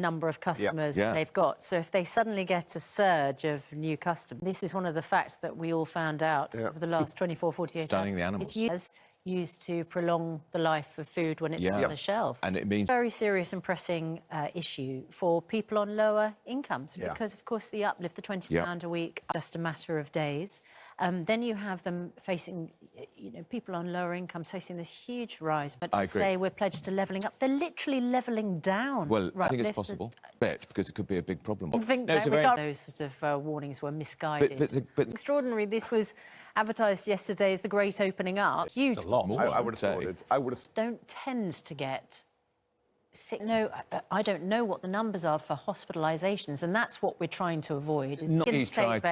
number of customers they've got. So if they suddenly get a surge of new customers, this is one of the facts that we all found out over the last 24, 48 hours. Stunning the animals. It's used to prolong the life of food when it's on the shelf. And it means... Very serious and pressing issue for people on lower incomes because, of course, the uplift, the £20 a week, just a matter of days. Then you have them facing, people on lower incomes facing this huge rise. But to say we're pledged to levelling up, they're literally levelling down. Well, I think it's possible, because it could be a big problem. I think those sort of warnings were misguided. But extraordinary. This was advertised yesterday as the great opening up. Huge. A lot more. I would have thought. Don't tend to get sick. No, I don't know what the numbers are for hospitalisations, and that's what we're trying to avoid. Is he's tried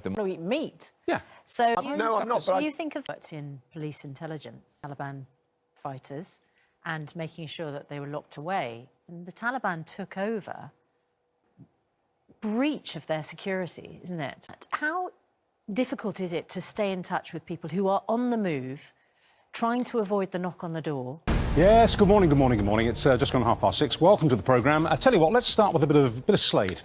them. To eat meat. Yeah. So no, I'm not. So you think of in police intelligence, Taliban fighters, and making sure that they were locked away. And the Taliban took over. Breach of their security, isn't it? How difficult is it to stay in touch with people who are on the move, trying to avoid the knock on the door? Yes, good morning, good morning, good morning. It's just gone 6:30. Welcome to the programme. I tell you what, let's start with a bit of Slade.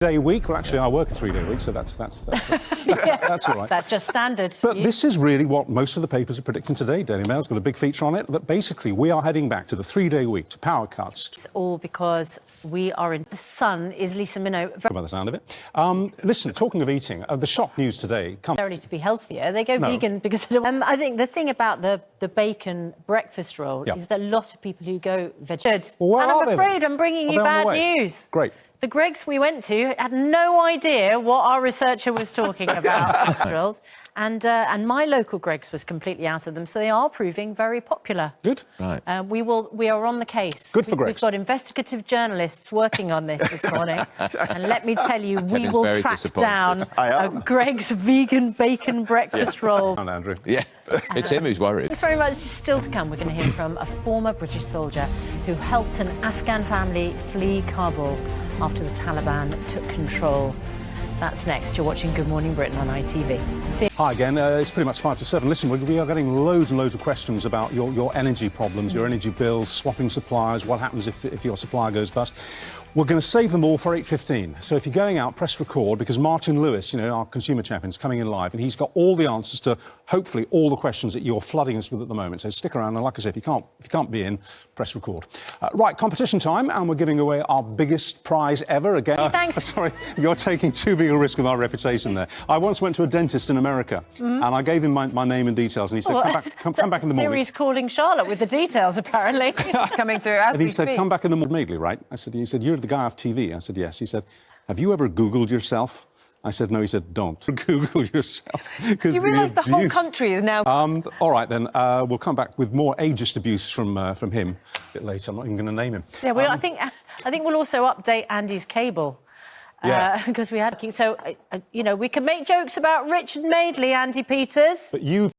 Day week. Well, actually, I work a 3-day week, so that's that's all right. That's just standard. But this is really what most of the papers are predicting today. Daily Mail's got a big feature on it. That basically we are heading back to the 3-day week, to power cuts. It's all because we are in the sun. Is Lisa Minogue? By the sound of it. Listen, talking of eating, the shock news today. Necessarily to be healthier, they go vegan because they don't. I think the thing about the bacon breakfast roll is that a lot of people who go vegetarian. Well, and I'm afraid I'm bringing you bad news. Great. The Greggs we went to had no idea what our researcher was talking about. rolls, and my local Greggs was completely out of them, so they are proving very popular. Good. Right. We are on the case. Good for Greggs. We've got investigative journalists working on this morning, and let me tell you, we will track down a Greggs vegan bacon breakfast roll. And Andrew. Yeah, it's him who's worried. Thanks very much. Still to come, we're going to hear from a former British soldier who helped an Afghan family flee Kabul after the Taliban took control. That's next. You're watching Good Morning Britain on ITV. See you. Hi again. It's pretty much 5 to 7. Listen, we are getting loads and loads of questions about your energy problems, your energy bills, swapping suppliers, what happens if your supplier goes bust. We're going to save them all for 8:15. So if you're going out, press record, because Martin Lewis, our consumer champion, is coming in live, and he's got all the answers to, hopefully, all the questions that you're flooding us with at the moment. So stick around, and like I said, if you can't be in, press record. Right, competition time, and we're giving away our biggest prize ever again. Thanks. Sorry, you're taking too big a risk with our reputation there. I once went to a dentist in America, and I gave him my name and details, and he said, come back in the morning. Siri's calling Charlotte with the details, apparently. It's coming through as we speak. And he said, come back in the morning immediately, right? He said, you're the guy off TV. I said, yes. He said, have you ever Googled yourself? I said, no. He said, don't Google yourself. You realise the whole country is now... all right, then. We'll come back with more ageist abuse from him a bit later. I'm not even going to name him. Yeah, well, I think we'll also update Andy's cable. Because we had... So, we can make jokes about Richard Madeley, Andy Peters. But you